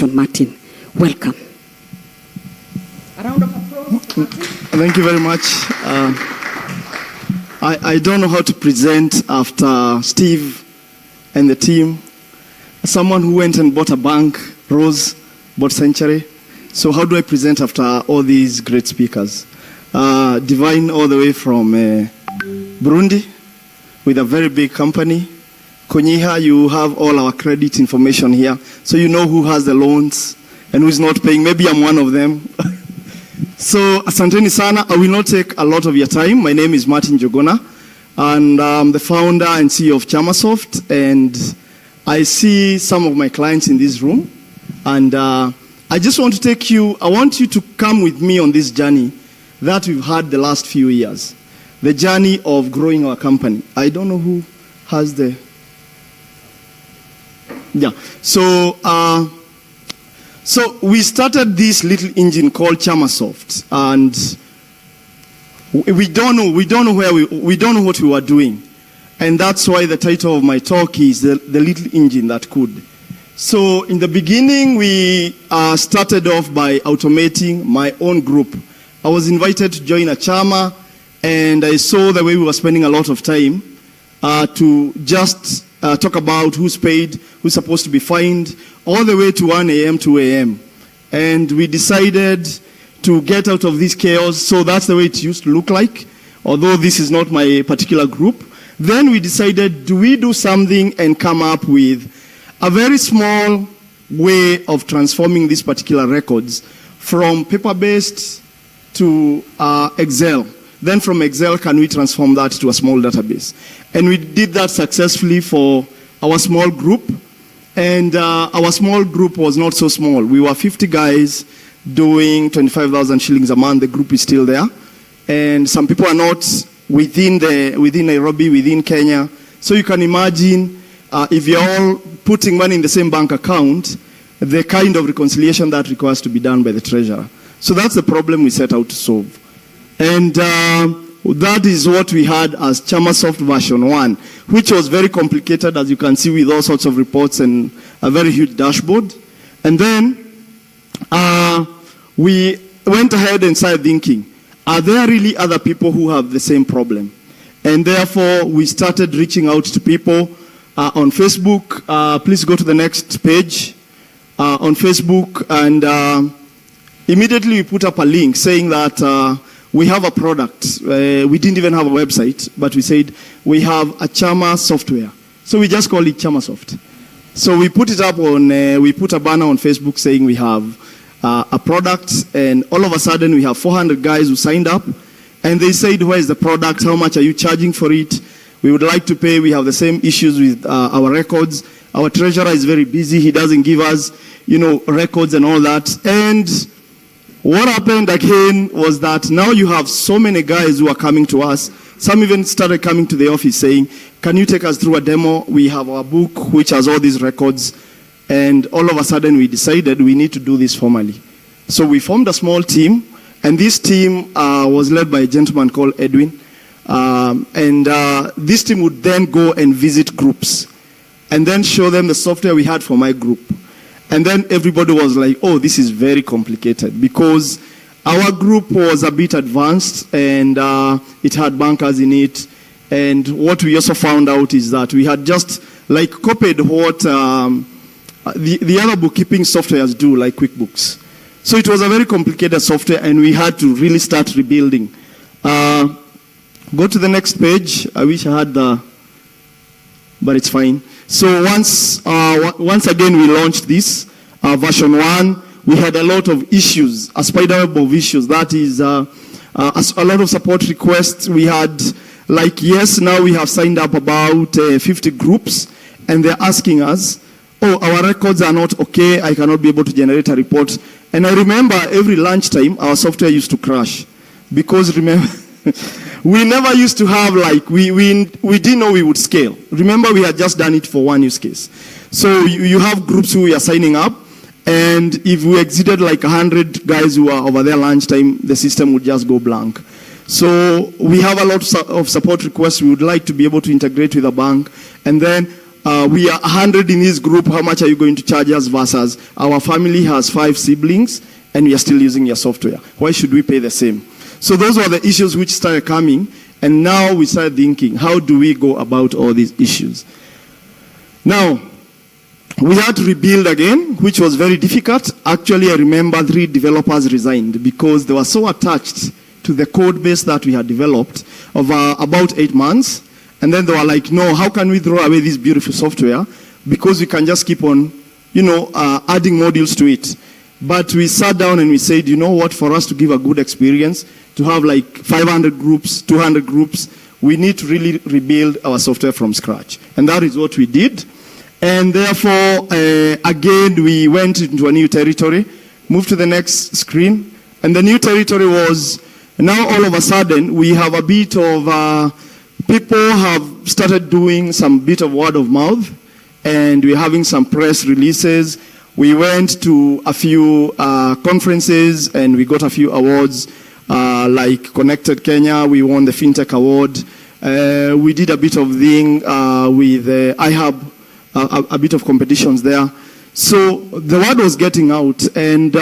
presentation, Martin. Welcome. A round of applause, Martin. Thank you very much. I don't know how to present after Steve and the team. Someone who went and bought a bank, Rose, bought Century. So how do I present after all these great speakers? Divine all the way from Burundi with a very big company. Konyiha, you have all our credit information here. So you know who has the loans and who is not paying. Maybe I'm one of them. So, asanteni sana. I will not take a lot of your time. My name is Martin Jogona, and I'm the founder and CEO of Chamasoft. And I see some of my clients in this room. And I just want to take you, I want you to come with me on this journey that we've had the last few years. The journey of growing our company. I don't know who has the... Yeah. So we started this little engine called Chamasoft, and we don't know what we were doing, and that's why the title of my talk is the little engine that could. So in the beginning, we started off by automating my own group. I was invited to join a chama, and I saw the way we were spending a lot of time to just talk about who's paid, who's supposed to be fined, all the way to 1 a.m., 2 a.m. And we decided to get out of this chaos, so that's the way it used to look like, although this is not my particular group. Then we decided, do we do something and come up with a very small way of transforming these particular records from paper-based to Excel. Then from Excel, can we transform that to a small database? And we did that successfully for our small group. And our small group was not so small. We were 50 guys doing 25,000 shillings a month. The group is still there. And some people are not within Nairobi, within Kenya. So you can imagine if you're all putting money in the same bank account, the kind of reconciliation that requires to be done by the treasurer. So that's the problem we set out to solve. And that is what we had as Chamasoft version 1, which was very complicated, as you can see, with all sorts of reports and a very huge dashboard. And then we went ahead and started thinking, are there really other people who have the same problem? And therefore, we started reaching out to people on Facebook. Please go to the next page on Facebook. And immediately we put up a link saying that we have a product. We didn't even have a website, but we said we have a Chama software. So we just call it Chamasoft. So we put it up on, we put a banner on Facebook saying we have a product, and all of a sudden we have 400 guys who signed up, and they said, where is the product? How much are you charging for it? We would like to pay. We have the same issues with our records. Our treasurer is very busy. He doesn't give us, records and all that. And what happened again was that now you have so many guys who are coming to us. Some even started coming to the office saying, can you take us through a demo? We have our book, which has all these records. And all of a sudden, we decided we need to do this formally. So we formed a small team. And this team was led by a gentleman called Edwin. This team would then go and visit groups and then show them the software we had for my group. And then everybody was like, oh, this is very complicated, because our group was a bit advanced and it had bankers in it. And what we also found out is that we had just copied what the other bookkeeping softwares do, like QuickBooks. So it was a very complicated software, and we had to really start rebuilding. Go to the next page. I wish I had but it's fine. So once again we launched this version 1, we had a lot of issues, a spider web of issues. That is a lot of support requests. We had yes, now we have signed up about 50 groups, and they're asking us, oh, our records are not okay. I cannot be able to generate a report. And I remember every lunchtime our software used to crash, because remember. We never used to have we didn't know we would scale. Remember, we had just done it for one use case. So you have groups who are signing up, and if we exceeded 100 guys who are over there lunchtime, the system would just go blank. So we have a lot of support requests. We would like to be able to integrate with a bank. And then we are 100 in this group, how much are you going to charge us versus our family has 5 siblings and we are still using your software. Why should we pay the same? So those were the issues which started coming, and now we started thinking, how do we go about all these issues? Now, we had to rebuild again, which was very difficult. Actually, I remember 3 developers resigned because they were so attached to the code base that we had developed over about 8 months. And then they were like, no, how can we throw away this beautiful software? Because we can just keep on, adding modules to it. But we sat down and we said, you know what, for us to give a good experience, to have like 500 groups, 200 groups, we need to really rebuild our software from scratch. And that is what we did. And therefore, again, we went into a new territory. Move to the next screen. And the new territory was, now all of a sudden, we have a bit of, people have started doing some bit of word of mouth, and we're having some press releases. We went to a few conferences, and we got a few awards, like Connected Kenya. We won the Fintech Award. We did a bit of thing with iHub, a bit of competitions there. So the word was getting out, and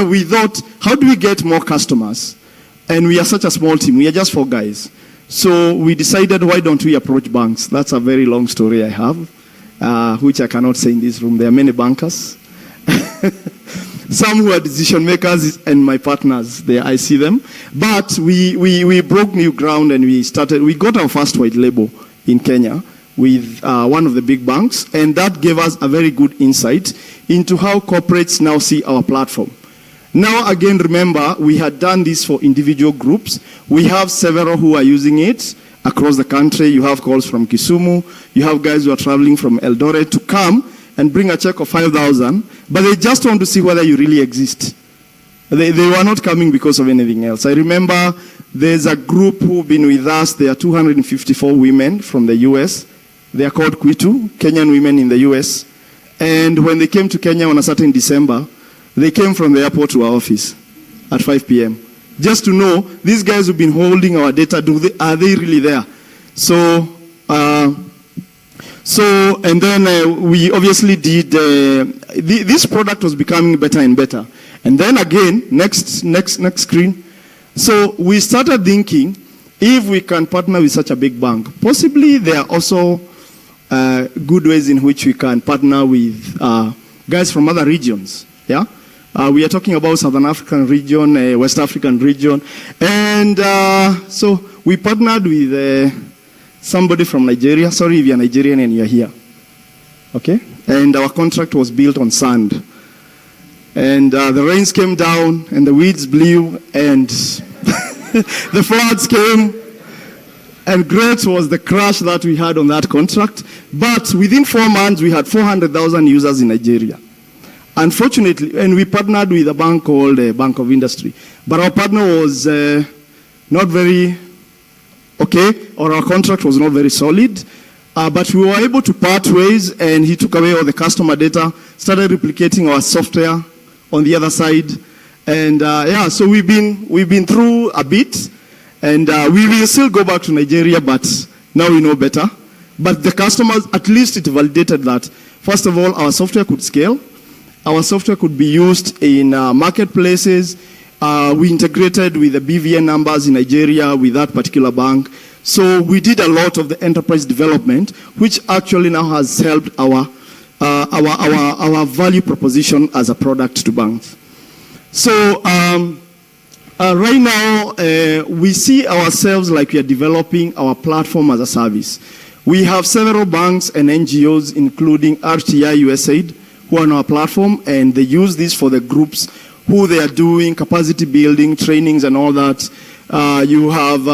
we thought, how do we get more customers? And we are such a small team. We are just 4 guys. So we decided, why don't we approach banks? That's a very long story I have, which I cannot say in this room. There are many bankers. Some who are decision makers and my partners there, I see them. But we broke new ground, and we got our first white label in Kenya with one of the big banks, and that gave us a very good insight into how corporates now see our platform. Now again, remember, we had done this for individual groups. We have several who are using it across the country. You have calls from Kisumu. You have guys who are traveling from Eldoret to come and bring a check of 5,000, but they just want to see whether you really exist. They were not coming because of anything else. I remember there's a group who've been with us. There are 254 women from the US. They are called Kwitu, Kenyan women in the US. And when they came to Kenya on a certain December, they came from the airport to our office at 5 p.m. just to know, these guys who've been holding our data, are they really there? So, and then we obviously did, this product was becoming better and better. And then again, next screen. So we started thinking, if we can partner with such a big bank, possibly there are also good ways in which we can partner with guys from other regions. Yeah, we are talking about Southern African region, West African region, and so we partnered with somebody from Nigeria. Sorry if you're Nigerian and you're here. Okay, and our contract was built on sand, and the rains came down, and the weeds blew, and the floods came. And great was the crash that we had on that contract. But within 4 months, we had 400,000 users in Nigeria. Unfortunately, and we partnered with a bank called Bank of Industry. But our partner was not very okay, or our contract was not very solid. But we were able to part ways, and he took away all the customer data, started replicating our software on the other side. And yeah, so we've been through a bit. And we will still go back to Nigeria, but now we know better. But the customers, at least it validated that, first of all, our software could scale. Our software could be used in marketplaces. We integrated with the BVN numbers in Nigeria with that particular bank. So we did a lot of the enterprise development, which actually now has helped our value proposition as a product to banks. So, right now, we see ourselves like we are developing our platform as a service. We have several banks and NGOs, including RTI USAID, who are on our platform, and they use this for the groups who they are doing capacity building, trainings, and all that. You have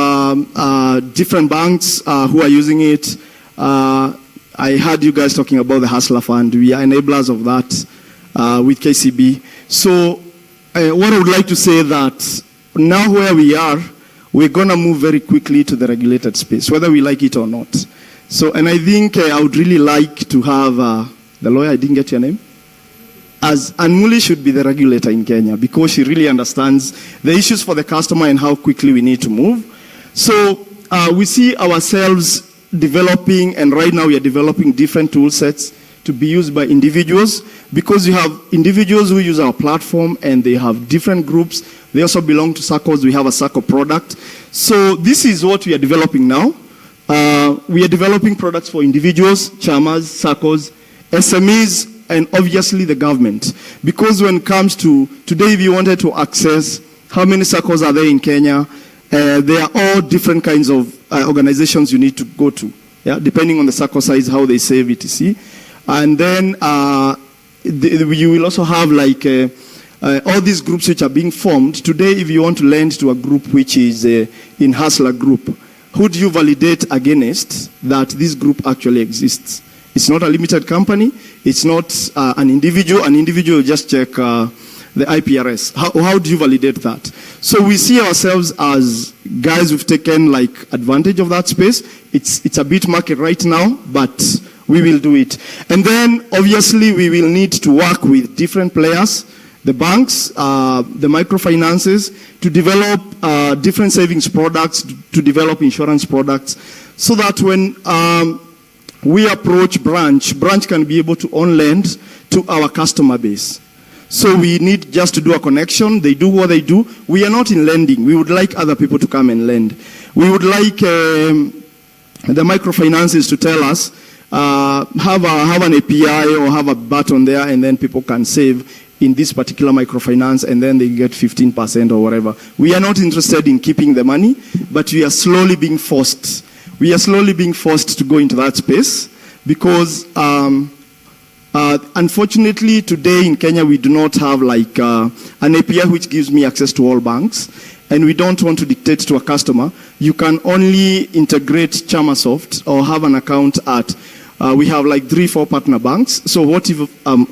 different banks who are using it. I heard you guys talking about the Hustler Fund. We are enablers of that with KCB. So, what I would like to say that now where we are, we're going to move very quickly to the regulated space, whether we like it or not. So, and I think I would really like to have the lawyer, I didn't get your name, as Anmuli should be the regulator in Kenya, because she really understands the issues for the customer and how quickly we need to move. So we see ourselves developing, and right now we are developing different tool sets to be used by individuals, because you have individuals who use our platform and they have different groups. They also belong to circles. We have a circle product. So this is what we are developing now. We are developing products for individuals, chamas, circles, SMEs, and obviously the government. Because when it comes to today, if you wanted to access how many circles are there in Kenya, they are all different kinds of organizations you need to go to, yeah, depending on the circle size, how they save etc. And then you will also have like all these groups which are being formed. Today, if you want to lend to a group which is in Hustler group, who do you validate against that this group actually exists? It's not a limited company. It's not an individual. An individual will just check the IPRS. How do you validate that? So we see ourselves as guys who've taken like advantage of that space. It's a bit market right now, but we will do it. And then obviously we will need to work with different players, the banks, the microfinances, to develop different savings products, to develop insurance products, so that when we approach branch can be able to on-lend to our customer base. So we need just to do a connection. They do what they do. We are not in lending. We would like other people to come and lend. We would like the microfinances to tell us, have an API or have a button there, and then people can save in this particular microfinance, and then they get 15% or whatever. We are not interested in keeping the money, but we are slowly being forced. We are slowly being forced to go into that space because unfortunately today in Kenya we do not have like an API which gives me access to all banks, and we don't want to dictate to a customer. You can only integrate Chamasoft or have an account at we have like 3-4 partner banks. So what if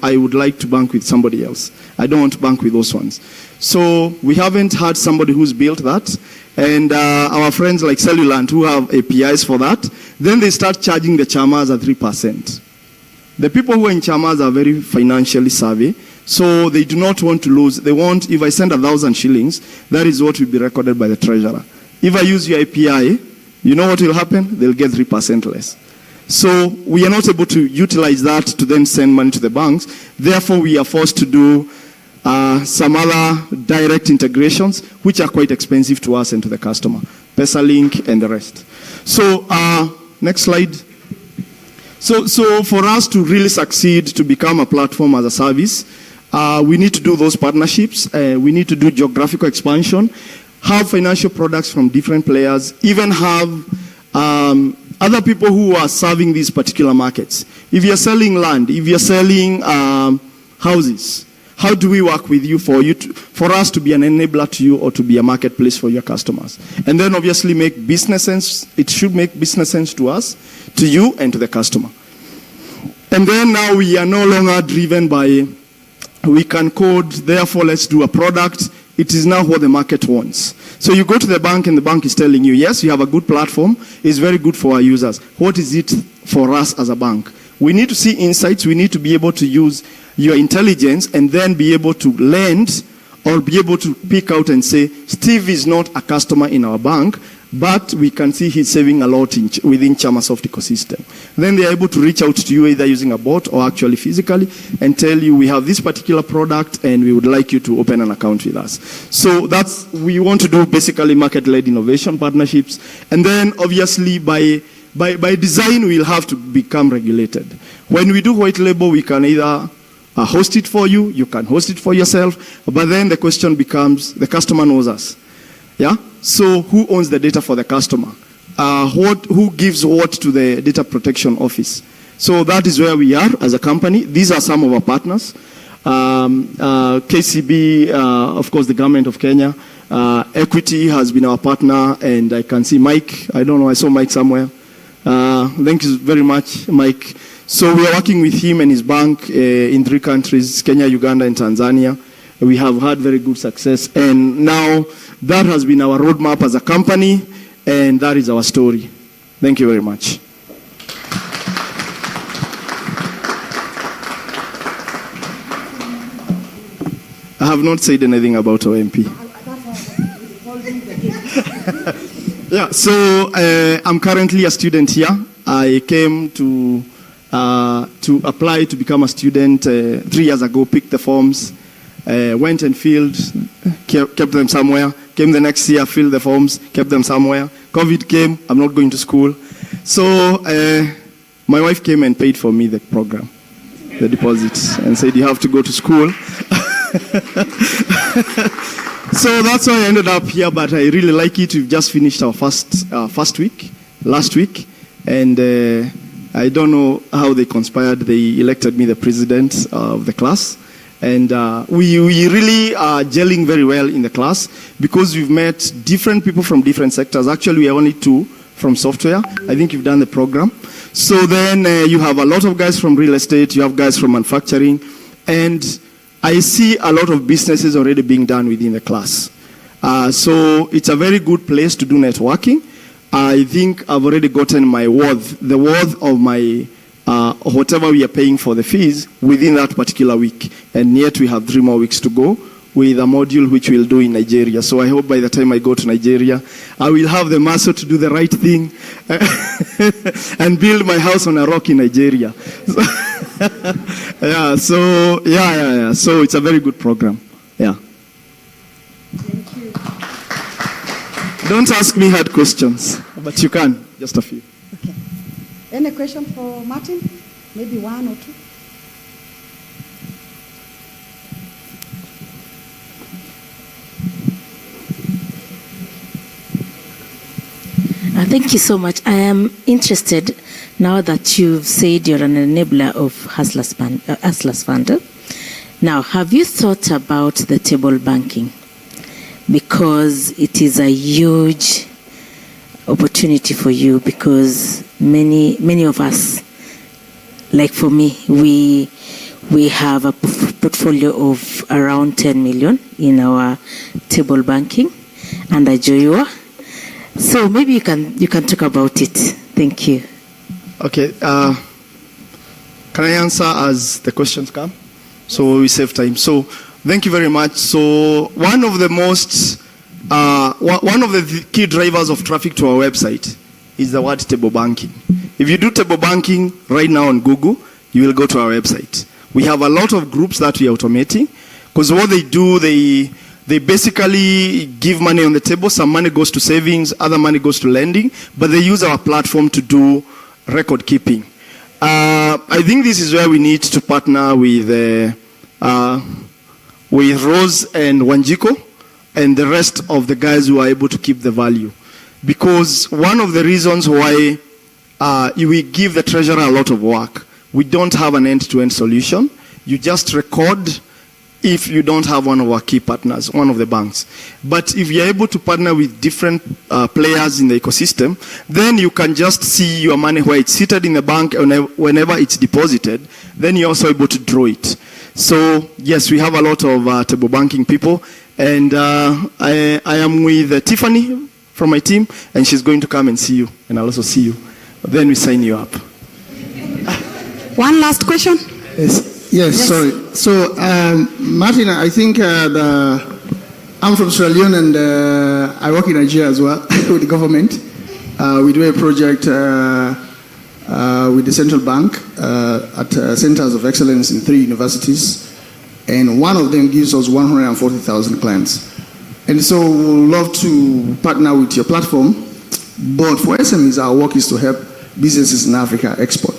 I would like to bank with somebody else? I don't want to bank with those ones. So we haven't had somebody who's built that. And our friends like Cellulant who have APIs for that, then they start charging the chamas at 3%. The people who are in chamas are very financially savvy, so they do not want to lose. They want, if I send 1,000 shillings, that is what will be recorded by the treasurer. If I use your API, you know what will happen? They'll get 3% less. So we are not able to utilize that to then send money to the banks. Therefore, we are forced to do some other direct integrations, which are quite expensive to us and to the customer. PesaLink and the rest. So next slide. So for us to really succeed to become a platform as a service, we need to do those partnerships. We need to do geographical expansion, have financial products from different players, even have other people who are serving these particular markets. If you're selling land, if you're selling houses, how do we work with you for us to be an enabler to you or to be a marketplace for your customers? And then obviously make business sense. It should make business sense to us, to you, and to the customer. And then now we are no longer driven by, we can code, therefore let's do a product. It is now what the market wants. So you go to the bank and the bank is telling you, yes, you have a good platform. It's very good for our users. What is it for us as a bank? We need to see insights. We need to be able to use your intelligence and then be able to lend or be able to pick out and say, Steve is not a customer in our bank, but we can see he's saving a lot within Chamasoft ecosystem. Then they are able to reach out to you either using a bot or actually physically and tell you, we have this particular product and we would like you to open an account with us. So we want to do basically market-led innovation partnerships. And then obviously by design, we'll have to become regulated. When we do white label, we can either host it for you, you can host it for yourself, but then the question becomes, the customer knows us. Yeah? So who owns the data for the customer? Who gives what to the data protection office? So that is where we are as a company. These are some of our partners. KCB, of course, the government of Kenya. Equity has been our partner, and I can see Mike. I don't know, I saw Mike somewhere. Thank you very much, Mike. So we are working with him and his bank in 3 countries, Kenya, Uganda, and Tanzania. We have had very good success, and now that has been our roadmap as a company, and that is our story. Thank you very much. I have not said anything about OMP. Yeah, so I'm currently a student here. I came to apply to become a student 3 years ago, picked the forms, went and filled, kept them somewhere. Came the next year, filled the forms, kept them somewhere. COVID came, I'm not going to school. So my wife came and paid for me the program, the deposits, and said, you have to go to school. So that's why I ended up here, but I really like it. We've just finished our first week, last week, and I don't know how they conspired. They elected me the president of the class, and we really are gelling very well in the class because we've met different people from different sectors. Actually, we are only 2 from software. I think you've done the program. So then you have a lot of guys from real estate, you have guys from manufacturing, and I see a lot of businesses already being done within the class. So it's a very good place to do networking. I think I've already gotten my worth, the worth of my whatever we are paying for the fees within that particular week. And yet we have 3 more weeks to go with a module which we'll do in Nigeria. So I hope by the time I go to Nigeria, I will have the muscle to do the right thing and build my house on a rock in Nigeria. Yeah. So it's a very good program. Yeah. Thank you. Don't ask me hard questions, but you can, just a few. Okay. Any question for Martin? Maybe 1 or 2? Thank you so much. I am interested now that you've said you're an enabler of Hustlers Fund. Now, have you thought about the table banking? Because it is a huge opportunity for you, because many of us, like for me, we have a portfolio of around 10 million in our table banking under Joyua. So maybe you can talk about it. Thank you. Okay. Can I answer as the questions come? So we save time. So thank you very much. So one of the key drivers of traffic to our website is the word table banking. If you do table banking right now on Google, you will go to our website. We have a lot of groups that we are automating, because what they do, they basically give money on the table. Some money goes to savings, other money goes to lending, but they use our platform to do record keeping. I think this is where we need to partner with Rose and Wanjiko and the rest of the guys who are able to keep the value. Because one of the reasons why we give the treasurer a lot of work, we don't have an end-to-end solution. You just record if you don't have one of our key partners, one of the banks. But if you're able to partner with different players in the ecosystem, then you can just see your money where it's seated in the bank, and whenever it's deposited, then you're also able to draw it. So yes, we have a lot of table banking people, and I am with Tiffany from my team, and she's going to come and see you, and I'll also see you. Then we sign you up. One last question? Yes, sorry. So, Martin, I think I'm from Sierra Leone, and I work in Nigeria as well with the government. We do a project with the central bank at centers of excellence in 3 universities, and one of them gives us 140,000 clients. And so we would love to partner with your platform, but for SMEs, our work is to help businesses in Africa export.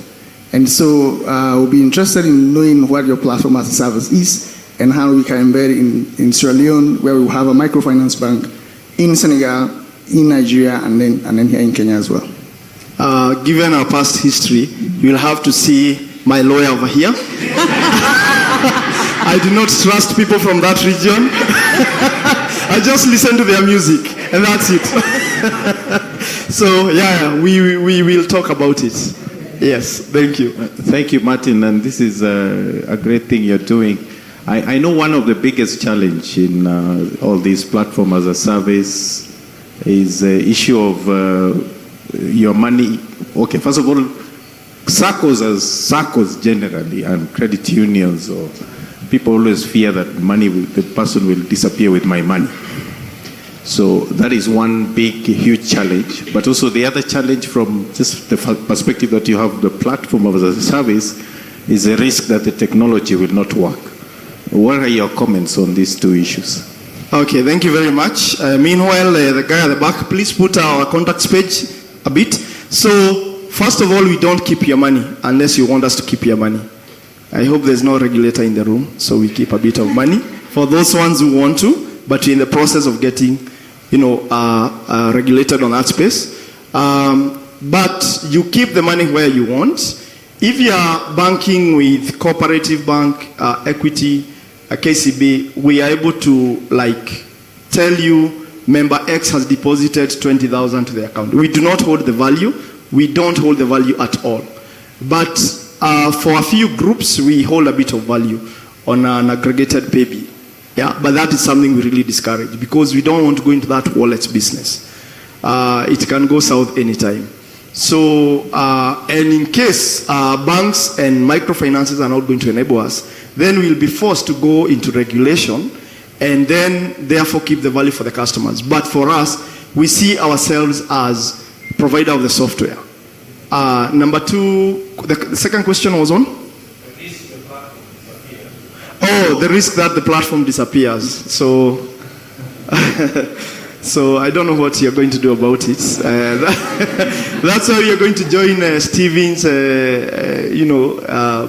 And so we'll be interested in knowing what your platform as a service is and how we can embed it in Sierra Leone, where we will have a microfinance bank, in Senegal, in Nigeria, and then here in Kenya as well. Given our past history, you'll have to see my lawyer over here. I do not trust people from that region. I just listen to their music, and that's it. So yeah, we will talk about it. Yes, thank you. Thank you, Martin, and this is a great thing you're doing. I know one of the biggest challenge in all these platform as a service is the issue of your money. Okay, first of all, SACCOs generally and credit unions, or people always fear that the person will disappear with my money. So that is one big, huge challenge. But also the other challenge from just the perspective that you have the platform as a service is the risk that the technology will not work. What are your comments on these two issues? Okay, thank you very much. Meanwhile, the guy at the back, please put our contacts page a bit. So, first of all, we don't keep your money unless you want us to keep your money. I hope there's no regulator in the room, so we keep a bit of money for those ones who want to, but we're in the process of getting, regulated on that space. But you keep the money where you want. If you are banking with cooperative bank, equity, KCB, we are able to tell you member X has deposited 20,000 to the account. We do not hold the value. We don't hold the value at all. But for a few groups, we hold a bit of value on an aggregated payee. Yeah, but that is something we really discourage because we don't want to go into that wallet business. It can go south anytime. So, and in case banks and microfinances are not going to enable us, then we'll be forced to go into regulation and then therefore keep the value for the customers. But for us, we see ourselves as provider of the software. Number two, the second question was on? The risk that the platform disappears. So, so I don't know what you're going to do about it. That's why you're going to join Steven's,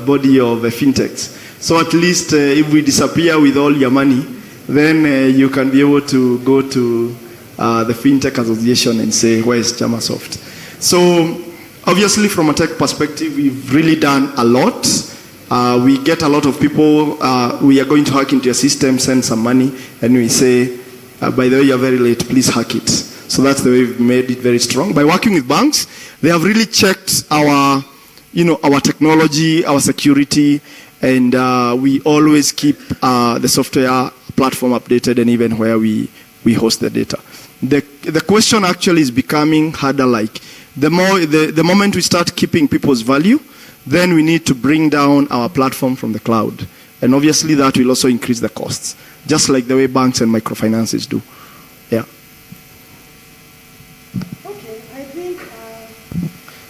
body of fintechs. So at least if we disappear with all your money, then you can be able to go to the Fintech Association and say, where is Chamasoft? So obviously from a tech perspective, we've really done a lot. We get a lot of people, we are going to hack into your system, send some money, and we say, by the way, you're very late, please hack it. So that's the way we've made it very strong. By working with banks, they have really checked our technology, our security, and we always keep the software platform updated and even where we host the data. The question actually is becoming harder. The moment we start keeping people's value, then we need to bring down our platform from the cloud. And obviously that will also increase the costs, just like the way banks and microfinances do. Yeah. Okay, I think...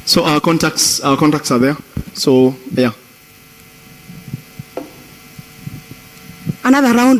So our contacts are there. So, yeah. Another round